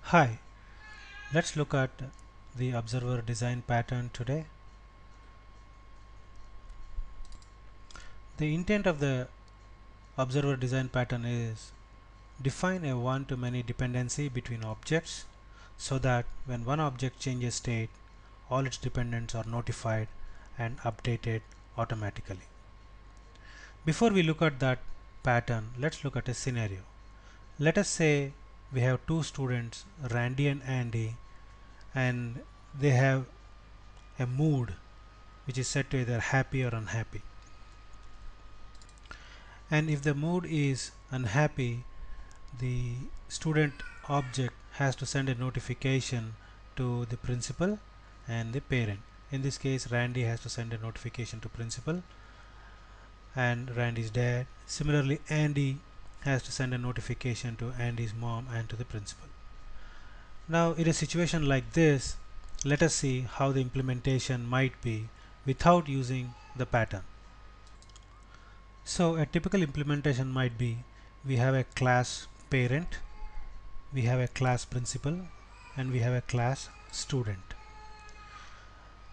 Hi, let's look at the observer design pattern today. The intent of the observer design pattern is define a one-to-many dependency between objects so that when one object changes state, all its dependents are notified and updated automatically. Before we look at that pattern, let's look at a scenario. Let us say we have two students, Randy and Andy, and they have a mood which is set to either happy or unhappy. And if the mood is unhappy, the student object has to send a notification to the principal and the parent. In this case, Randy has to send a notification to principal and Randy's dad. Similarly, Andy has to send a notification to Andy's mom and to the principal. Now, in a situation like this, let us see how the implementation might be without using the pattern. So a typical implementation might be we have a class parent, we have a class principal, and we have a class student.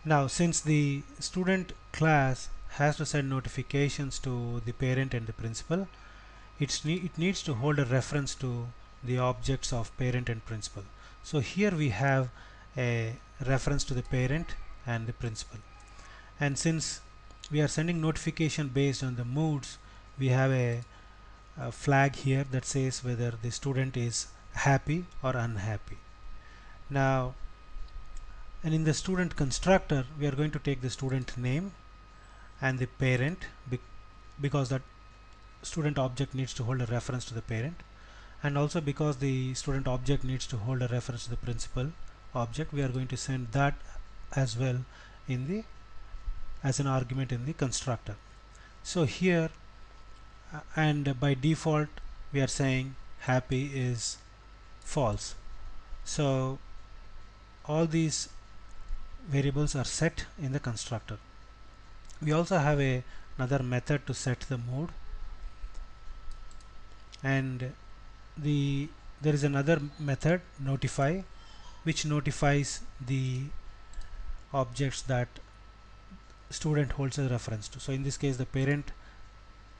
Now since the student class has to send notifications to the parent and the principal, it needs to hold a reference to the objects of parent and principal. So here we have a reference to the parent and the principal, and since we are sending notification based on the moods, we have a flag here that says whether the student is happy or unhappy. Now, and in the student constructor, we are going to take the student name and the parent because that student object needs to hold a reference to the parent, and also because the student object needs to hold a reference to the principal object, we are going to send that as well in the as an argument in the constructor. So here and by default we are saying happy is false. So all these variables are set in the constructor. We also have another method to set the mood, and there is another method notify, which notifies the objects that student holds a reference to. So in this case the parent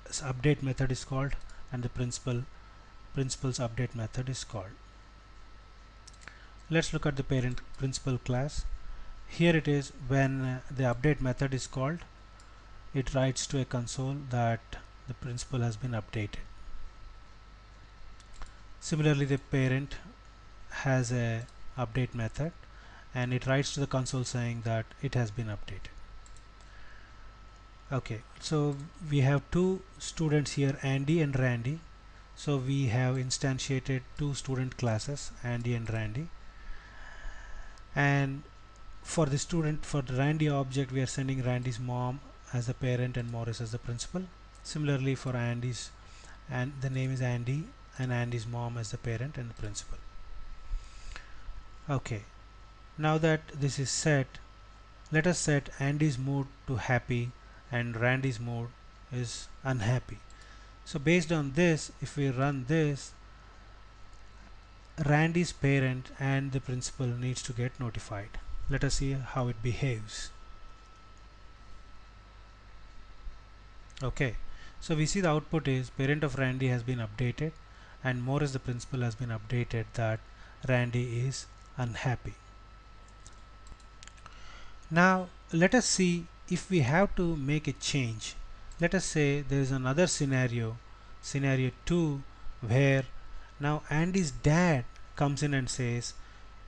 update method is called and the principal's update method is called. Let's look at the parent principal class. Here it is, when the update method is called, it writes to a console that the principal has been updated. Similarly, the parent has a update method and it writes to the console saying that it has been updated. Okay, so we have two students here, Andy and Randy. So we have instantiated two student classes, Andy and Randy, and for the Randy object we are sending Randy's mom as the parent and Morris as the principal. Similarly for Andy's, and the name is Andy and Andy's mom as the parent and the principal. Okay, now that this is set, let us set Andy's mood to happy and Randy's mood is unhappy. So based on this, if we run this, Randy's parent and the principal needs to get notified. Let us see how it behaves. Okay, so we see the output is parent of Randy has been updated and Morris the principal has been updated that Randy is unhappy. Now let us see if we have to make a change. Let us say there is another scenario 2, where now Andy's dad comes in and says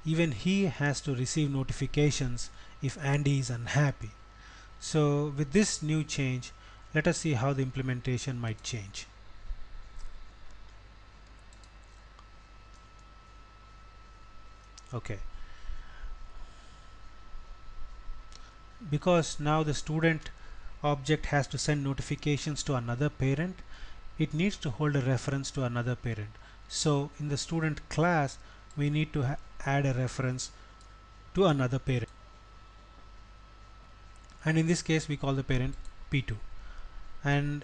even he has to receive notifications if Andy is unhappy. So with this new change, let us see how the implementation might change. Okay, because now the student object has to send notifications to another parent, it needs to hold a reference to another parent. So in the student class we need to add a reference to another parent, and in this case we call the parent P2. And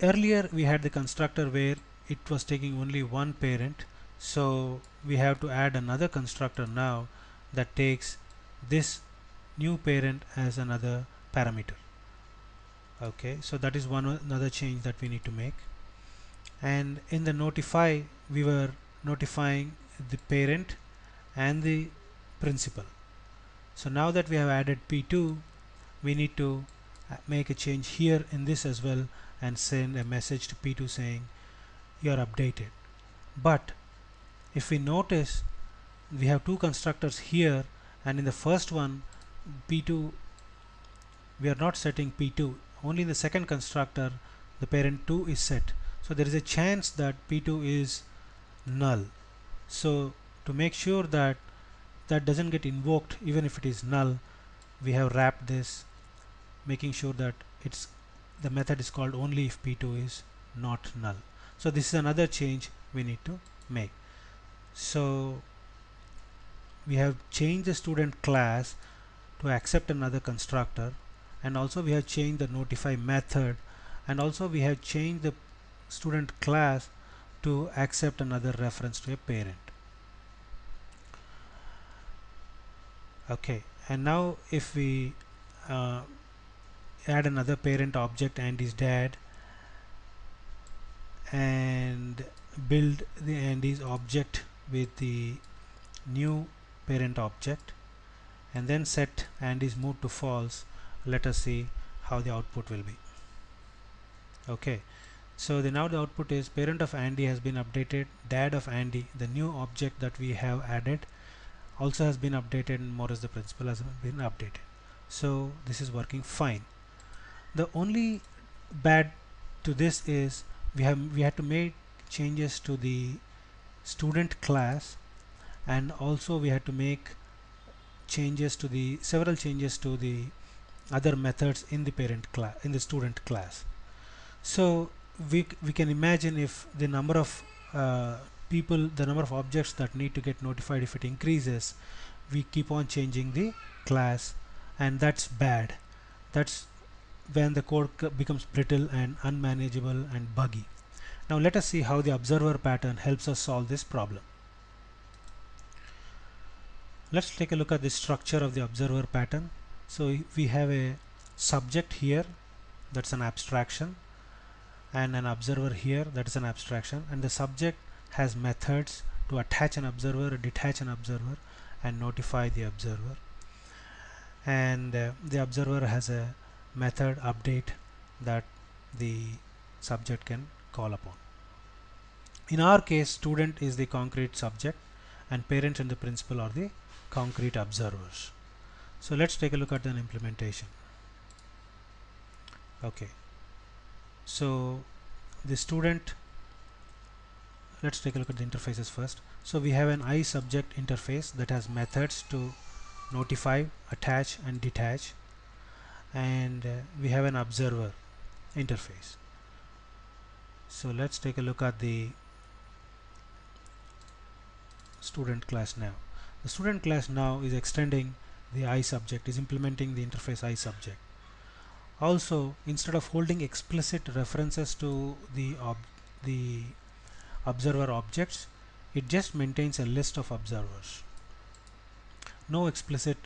earlier we had the constructor where it was taking only one parent, So we have to add another constructor now that takes this new parent as another parameter. Okay, so that is one another change that we need to make. And in the notify, we were notifying the parent and the principal. So now that we have added P2, we need to make a change here in this as well and send a message to P2 saying you are updated. But if we notice, we have two constructors here, and in the first one P2 we are not setting P2, only in the second constructor the parent 2 is set. So there is a chance that P2 is null. So to make sure that that doesn't get invoked even if it is null, we have wrapped this, making sure that it's the method is called only if P2 is not null. So this is another change we need to make. So we have changed the student class to accept another constructor, and also we have changed the notify method, and also we have changed the student class to accept another reference to a parent. Okay, and now if we add another parent object Andy's dad and build the Andy's object with the new parent object and then set Andy's move to false, let us see how the output will be. Okay, so now the output is parent of Andy has been updated, dad of Andy, the new object that we have added, also has been updated, and Morris the principal has been updated. So this is working fine. The only bad to this is we had to make changes to the student class, and also we had to make changes to the several changes to the other methods in the parent class, in the student class. So we can imagine if the number of people, the number of objects that need to get notified, if it increases, we keep on changing the class, and that's bad. That's when the code becomes brittle and unmanageable and buggy. Now let us see how the observer pattern helps us solve this problem. Let's take a look at the structure of the observer pattern. So we have a subject here, that's an abstraction, and an observer here, that is an abstraction, and the subject has methods to attach an observer, detach an observer, and notify the observer, and the observer has a method update that the subject can call upon. In our case, student is the concrete subject and parent and the principal are the concrete observers. So let's take a look at an implementation. Okay, so the student, let's take a look at the interfaces first. So we have an iSubject interface that has methods to notify, attach and detach, and we have an observer interface. So let's take a look at the student class now. The student class now is extending the iSubject, is implementing the interface iSubject. Also, instead of holding explicit references to the observer objects, it just maintains a list of observers. No explicit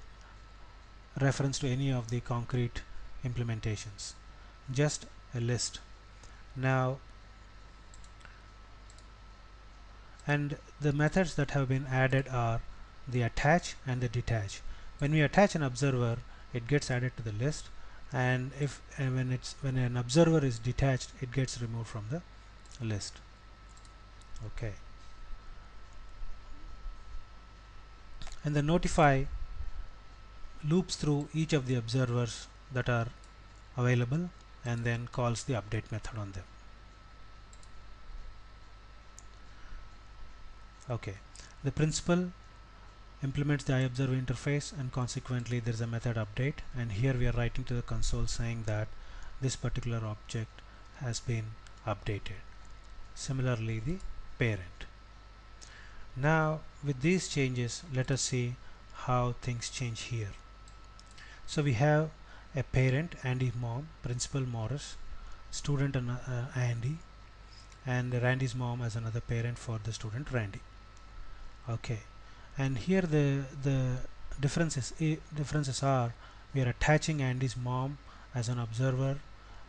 reference to any of the concrete implementations, just a list. Now, and the methods that have been added are the attach and the detach. When we attach an observer, it gets added to the list, and when an observer is detached, it gets removed from the list. Okay, and the notify loops through each of the observers that are available and then calls the update method on them. Okay, the principal implements the iObserver interface, and consequently there is a method update, and here we are writing to the console saying that this particular object has been updated. Similarly, the parent. Now with these changes, let us see how things change here. So we have a parent, Andy's mom, principal Morris, student Andy, and Randy's mom as another parent for the student Randy. Okay, and here the differences are, we are attaching Andy's mom as an observer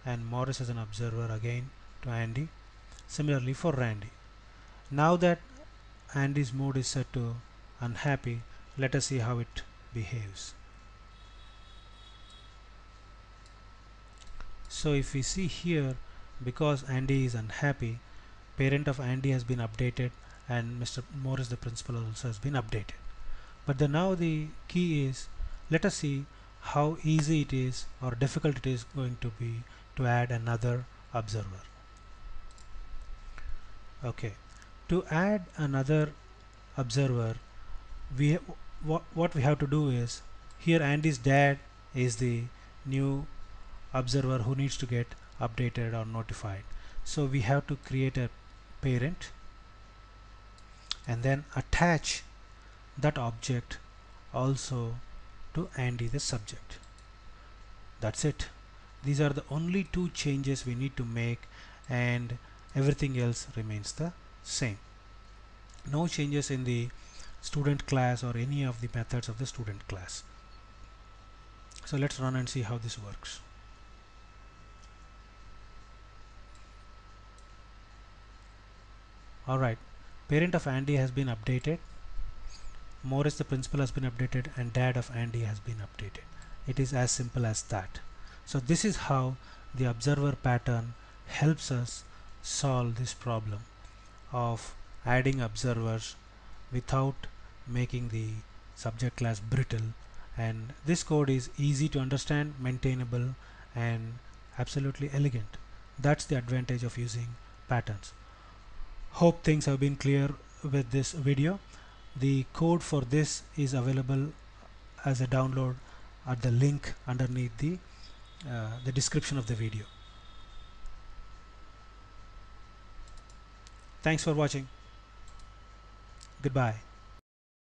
and Morris as an observer again to Andy. Similarly for Randy. Now that Andy's mood is set to unhappy, let us see how it behaves. So if we see here, because Andy is unhappy, parent of Andy has been updated and Mr. Morris the principal also has been updated. But now the key is, let us see how easy it is or difficult it is going to be to add another observer. Okay, to add another observer, we what we have to do is, here Andy's dad is the new observer who needs to get updated or notified. So we have to create a parent and then attach that object also to Andy the subject. That's it. These are the only two changes we need to make, and everything else remains the same. No changes in the student class or any of the methods of the student class. So let's run and see how this works. Alright, parent of Andy has been updated, Morris the principal has been updated, and dad of Andy has been updated. It is as simple as that. So this is how the observer pattern helps us solve this problem of adding observers without making the subject class brittle. And this code is easy to understand, maintainable, and absolutely elegant. That's the advantage of using patterns. Hope things have been clear with this video. The code for this is available as a download at the link underneath the description of the video. Thanks for watching. Goodbye.